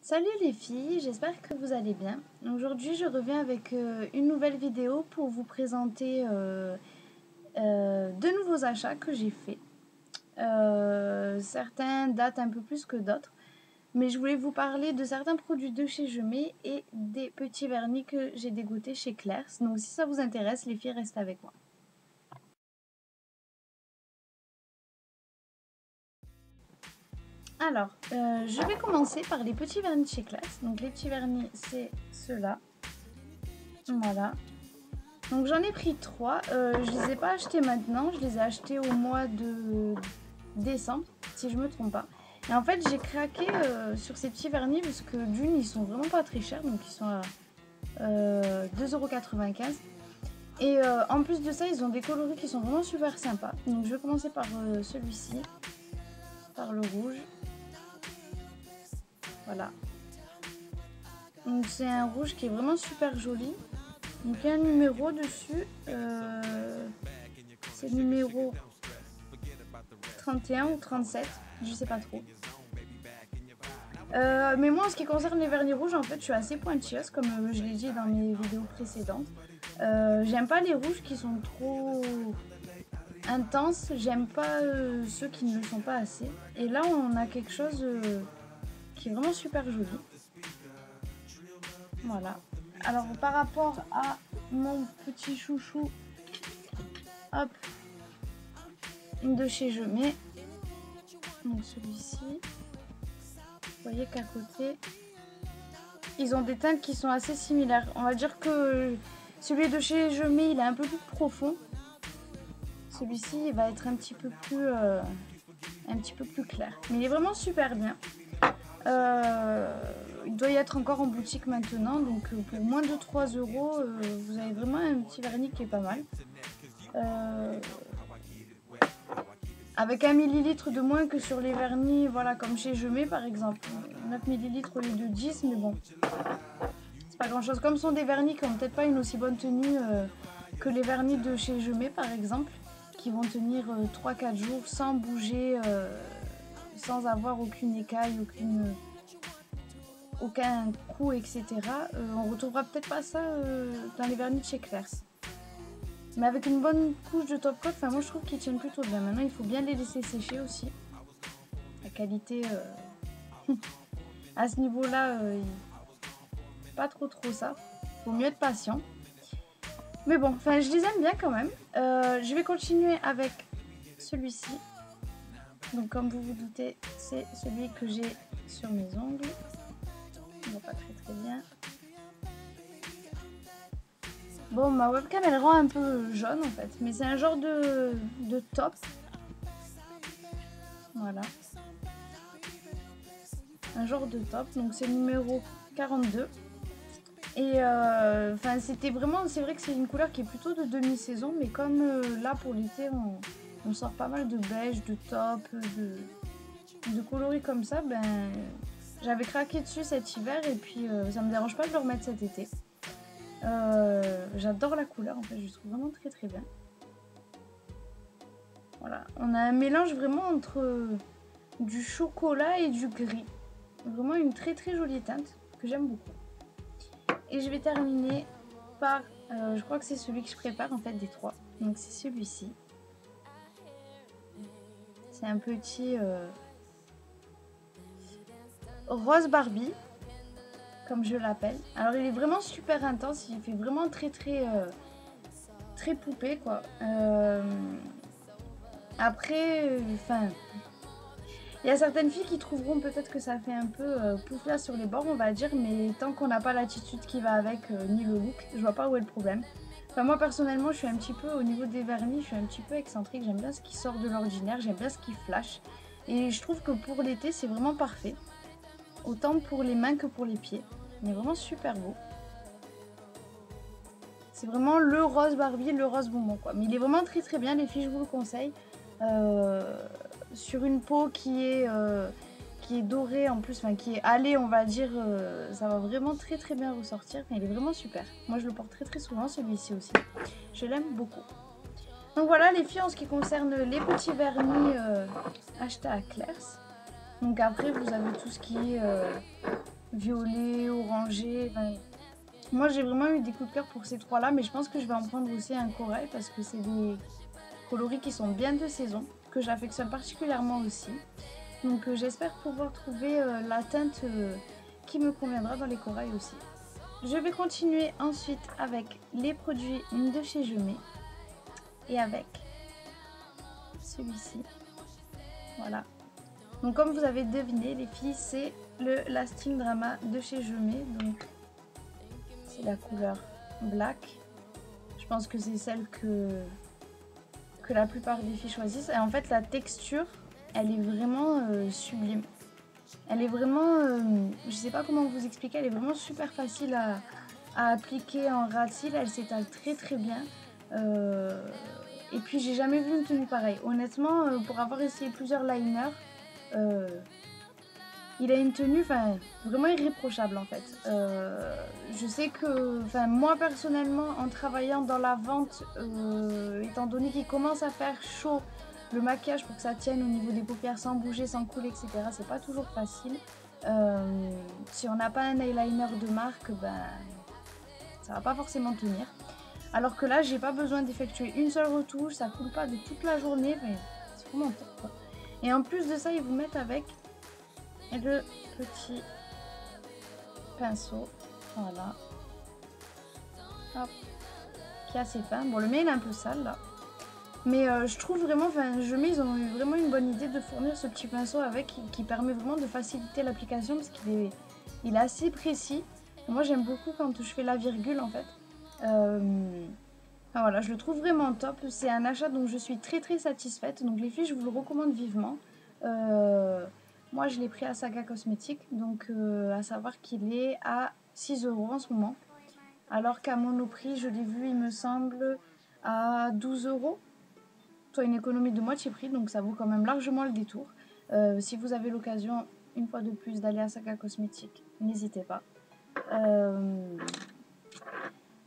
Salut les filles, j'espère que vous allez bien. Aujourd'hui je reviens avec une nouvelle vidéo pour vous présenter de nouveaux achats que j'ai faits. Certains datent un peu plus que d'autres, mais je voulais vous parler de certains produits de chez Jemay et des petits vernis que j'ai dégotés chez Claire's. Donc si ça vous intéresse les filles, restez avec moi. Alors, je vais commencer par les petits vernis de chez Claire's. Donc les petits vernis c'est ceux-là. Voilà. Donc j'en ai pris 3, je les ai pas achetés maintenant, je les ai achetés au mois de décembre, si je me trompe pas. Et en fait j'ai craqué sur ces petits vernis parce que d'une ils sont vraiment pas très chers, donc ils sont à 2,95 €. Et en plus de ça ils ont des coloris qui sont vraiment super sympas. Donc je vais commencer par celui-ci, par le rouge. Voilà. Donc c'est un rouge qui est vraiment super joli. Donc il y a un numéro dessus, c'est le numéro 31 ou 37, je sais pas trop. Mais moi en ce qui concerne les vernis rouges, en fait je suis assez pointilleuse comme je l'ai dit dans mes vidéos précédentes. J'aime pas les rouges qui sont trop intenses, j'aime pas ceux qui ne le sont pas assez. Et là on a quelque chose qui est vraiment super joli. Voilà. Alors par rapport à mon petit chouchou, hop, de chez Jemay, donc celui-ci, vous voyez qu'à côté ils ont des teintes qui sont assez similaires. On va dire que celui de chez Jemay il est un peu plus profond, celui-ci il va être un petit peu plus clair, mais il est vraiment super bien. Il doit y être encore en boutique maintenant, donc pour moins de 3 €, vous avez vraiment un petit vernis qui est pas mal. Avec 1 millilitre de moins que sur les vernis, voilà, comme chez Jemay par exemple. 9 millilitres au lieu de 10, mais bon, c'est pas grand chose. Comme ce sont des vernis qui n'ont peut-être pas une aussi bonne tenue que les vernis de chez Jemay par exemple, qui vont tenir 3-4 jours sans bouger, sans avoir aucune écaille, aucun coup, etc. On retrouvera peut-être pas ça dans les vernis de chez Claire's. Mais avec une bonne couche de top coat, moi je trouve qu'ils tiennent plutôt bien. Maintenant il faut bien les laisser sécher aussi. La qualité à ce niveau là, pas trop ça. Faut mieux être patient. Mais bon, je les aime bien quand même. Je vais continuer avec celui-ci. Donc comme vous vous doutez, c'est celui que j'ai sur mes ongles. On voit pas très bien. Bon, ma webcam elle rend un peu jaune en fait, mais c'est un genre de top. Voilà. Un genre de top, donc c'est le numéro 42. Et c'était vraiment, c'est vrai que c'est une couleur qui est plutôt de demi-saison, mais comme là pour l'été on sort pas mal de beige, de top, de coloris comme ça, j'avais craqué dessus cet hiver et puis ça me dérange pas de le remettre cet été. J'adore la couleur en fait, je trouve vraiment très bien. Voilà, on a un mélange vraiment entre du chocolat et du gris. Vraiment une très jolie teinte que j'aime beaucoup. Et je vais terminer par, je crois que c'est celui que je prépare en fait des 3. Donc c'est celui-ci. C'est un petit rose Barbie, comme je l'appelle. Alors il est vraiment super intense, il fait vraiment très poupée quoi. Après, il y a certaines filles qui trouveront peut-être que ça fait un peu poufla sur les bords on va dire, mais tant qu'on n'a pas l'attitude qui va avec ni le look, je vois pas où est le problème. Moi personnellement je suis un petit peu, au niveau des vernis, je suis un petit peu excentrique, j'aime bien ce qui sort de l'ordinaire, j'aime bien ce qui flash. Et je trouve que pour l'été c'est vraiment parfait. Autant pour les mains que pour les pieds. Il est vraiment super beau. C'est vraiment le rose Barbie, le rose bonbon quoi. Mais il est vraiment très bien les filles, je vous le conseille. Sur une peau qui est dorée en plus, qui est hâlée on va dire, ça va vraiment très bien ressortir. Il est vraiment super. Moi je le porte très souvent, celui-ci aussi. Je l'aime beaucoup. Donc voilà les filles en ce qui concerne les petits vernis achetés à Claire's. Donc après vous avez tout ce qui est violet, orangé. Enfin, moi j'ai vraiment eu des coups de cœur pour ces trois-là, mais je pense que je vais en prendre aussi un corail parce que c'est des coloris qui sont bien de saison, que j'affectionne particulièrement aussi. Donc j'espère pouvoir trouver la teinte qui me conviendra dans les corails aussi. Je vais continuer ensuite avec les produits de chez Jemay et avec celui-ci. Voilà. Donc comme vous avez deviné les filles, c'est le Lasting Drama de chez Jemay. Donc c'est la couleur black. Je pense que c'est celle que la plupart des filles choisissent. Et en fait la texture, elle est vraiment sublime. Elle est vraiment, je sais pas comment vous expliquer, elle est vraiment super facile à appliquer en ras de cils. Elle s'étale très très bien. Et puis j'ai jamais vu une tenue pareille. Honnêtement, pour avoir essayé plusieurs liners, il a une tenue vraiment irréprochable en fait. Je sais que moi personnellement, en travaillant dans la vente, étant donné qu'il commence à faire chaud, le maquillage pour que ça tienne au niveau des paupières sans bouger, sans couler, etc. c'est pas toujours facile. Si on n'a pas un eyeliner de marque, ça va pas forcément tenir. Alors que là, j'ai pas besoin d'effectuer une seule retouche, ça coule pas de toute la journée, c'est vraiment top quoi. Et en plus de ça, ils vous mettent avec le petit pinceau, voilà, hop, qui est assez fin. Bon, le mien il est un peu sale là, mais je trouve vraiment, ils ont eu vraiment une bonne idée de fournir ce petit pinceau avec qui permet vraiment de faciliter l'application parce qu'il est assez précis. Et moi j'aime beaucoup quand je fais la virgule en fait. Voilà, je le trouve vraiment top. C'est un achat dont je suis très très satisfaite. Donc les filles, je vous le recommande vivement. Moi je l'ai pris à Saga Cosmétique, donc à savoir qu'il est à 6 € en ce moment. Alors qu'à Monoprix, je l'ai vu, il me semble, à 12 €. Soit une économie de moitié prix, donc ça vaut quand même largement le détour. Si vous avez l'occasion, une fois de plus, d'aller à Saga Cosmétique, n'hésitez pas.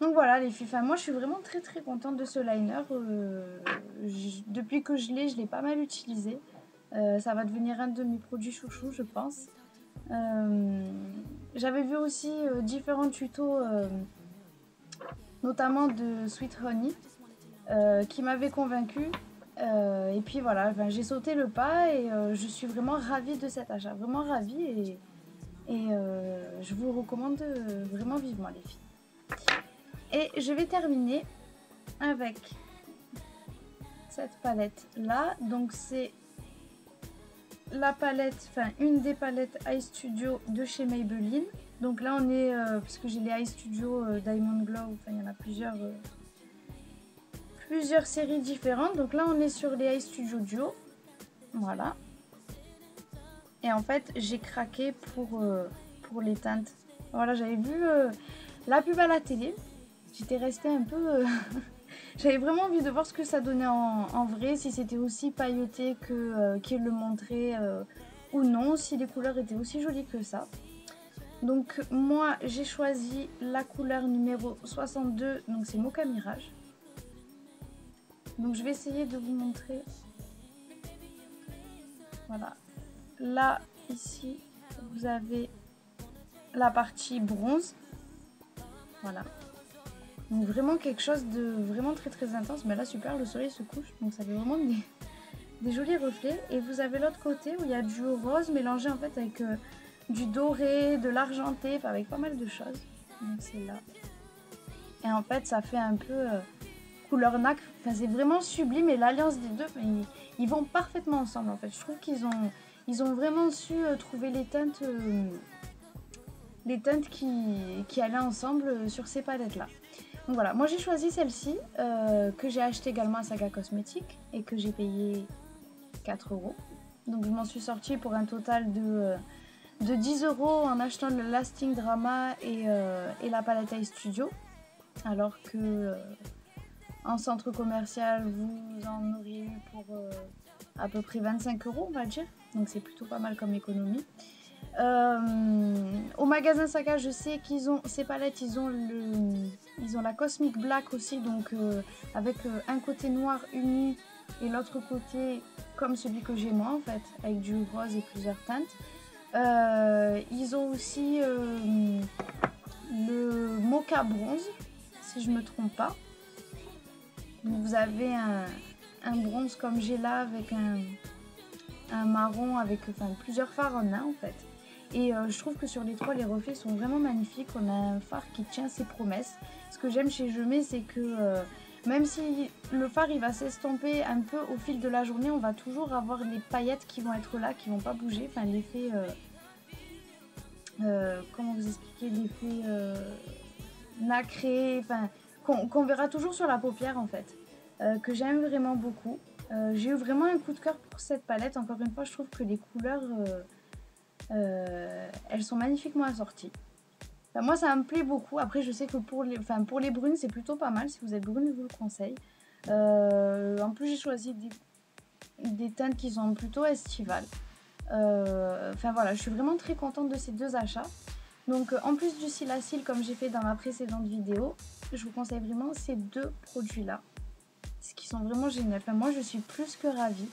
Donc voilà les filles, moi je suis vraiment très très contente de ce liner. Depuis que je l'ai pas mal utilisé. Ça va devenir un de mes produits chouchous je pense. J'avais vu aussi différents tutos, notamment de Sweet Honey, qui m'avaient convaincue. Et puis voilà, j'ai sauté le pas et je suis vraiment ravie de cet achat, vraiment ravie et je vous le recommande vraiment vivement les filles. Et je vais terminer avec cette palette là, donc c'est la palette, une des palettes Eye Studio de chez Maybelline. Donc là on est, parce que j'ai les Eye Studio Diamond Glow, il y en a plusieurs séries différentes. Donc là on est sur les Eye Studio Duo, voilà. Et en fait j'ai craqué pour les teintes. Voilà, j'avais vu la pub à la télé, j'étais restée un peu... J'avais vraiment envie de voir ce que ça donnait en vrai, si c'était aussi pailleté qu'il le montrait ou non, si les couleurs étaient aussi jolies que ça. Donc moi j'ai choisi la couleur numéro 62, donc c'est Mocha Mirage. Donc je vais essayer de vous montrer. Voilà. Là, ici, vous avez la partie bronze. Voilà. Donc vraiment quelque chose de vraiment très très intense. Mais là super, le soleil se couche, donc ça fait vraiment des jolis reflets. Et vous avez l'autre côté où il y a du rose mélangé en fait avec du doré, de l'argenté, avec pas mal de choses. Donc c'est là. Et en fait ça fait un peu couleur nacre. C'est vraiment sublime et l'alliance des deux, ils vont parfaitement ensemble en fait. Je trouve qu'ils ont vraiment su trouver les teintes qui allaient ensemble sur ces palettes là. Donc voilà, moi j'ai choisi celle-ci que j'ai acheté également à Saga Cosmétique et que j'ai payé 4 €. Donc je m'en suis sortie pour un total de 10 € en achetant le Lasting Drama et la palette Eye Studio. Alors que en centre commercial vous en auriez eu pour à peu près 25 € on va dire. Donc c'est plutôt pas mal comme économie. Au magasin Saga, je sais qu'ils ont ces palettes, ils ont la Cosmic Black aussi, donc avec un côté noir uni et l'autre côté comme celui que j'ai moi en fait, avec du rose et plusieurs teintes. Ils ont aussi le mocha bronze, si je me trompe pas. Donc vous avez un bronze comme j'ai là avec un marron avec plusieurs fards en un en fait. Et je trouve que sur les trois, les reflets sont vraiment magnifiques. On a un phare qui tient ses promesses. Ce que j'aime chez Jemé, c'est que même si le phare il va s'estomper un peu au fil de la journée, on va toujours avoir les paillettes qui vont être là, qui vont pas bouger. Enfin, l'effet... comment vous expliquer, l'effet nacré, enfin, qu'on verra toujours sur la paupière en fait. Que j'aime vraiment beaucoup. J'ai eu vraiment un coup de cœur pour cette palette. Encore une fois, je trouve que les couleurs... elles sont magnifiquement assorties. Enfin, moi ça me plaît beaucoup. Après je sais que pour les brunes c'est plutôt pas mal. Si vous êtes brune je vous le conseille. En plus j'ai choisi des teintes qui sont plutôt estivales. Enfin voilà, je suis vraiment très contente de ces deux achats. Donc en plus du Silacil comme j'ai fait dans ma précédente vidéo, je vous conseille vraiment ces deux produits là. Ce qui sont vraiment géniaux. Enfin moi je suis plus que ravie.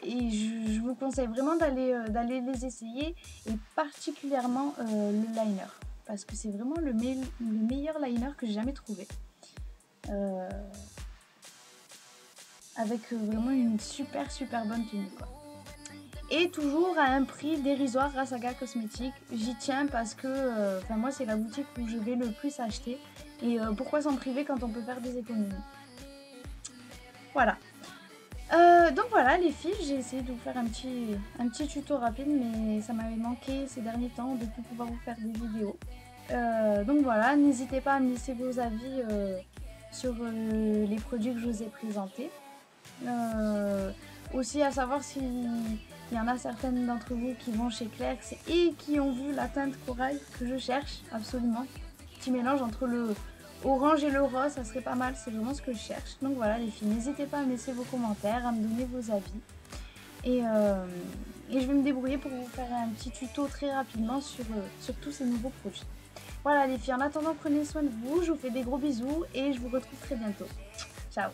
Et je vous conseille vraiment d'aller les essayer, et particulièrement le liner, parce que c'est vraiment le meilleur liner que j'ai jamais trouvé, avec vraiment une super bonne tenue quoi. Et toujours à un prix dérisoire. Rasaga Cosmétiques, j'y tiens parce que moi c'est la boutique où je vais le plus acheter, et pourquoi s'en priver quand on peut faire des économies. Voilà. Donc voilà les filles, j'ai essayé de vous faire un petit tuto rapide, mais ça m'avait manqué ces derniers temps de pouvoir vous faire des vidéos. Donc voilà, n'hésitez pas à me laisser vos avis sur les produits que je vous ai présentés. Aussi à savoir s'il y en a certaines d'entre vous qui vont chez Clerks et qui ont vu la teinte corail que je cherche absolument. Petit mélange entre le orange et le rose, ça serait pas mal, c'est vraiment ce que je cherche. Donc voilà les filles, n'hésitez pas à me laisser vos commentaires, à me donner vos avis. Et je vais me débrouiller pour vous faire un petit tuto très rapidement sur tous ces nouveaux produits. Voilà les filles, en attendant prenez soin de vous, je vous fais des gros bisous et je vous retrouve très bientôt. Ciao!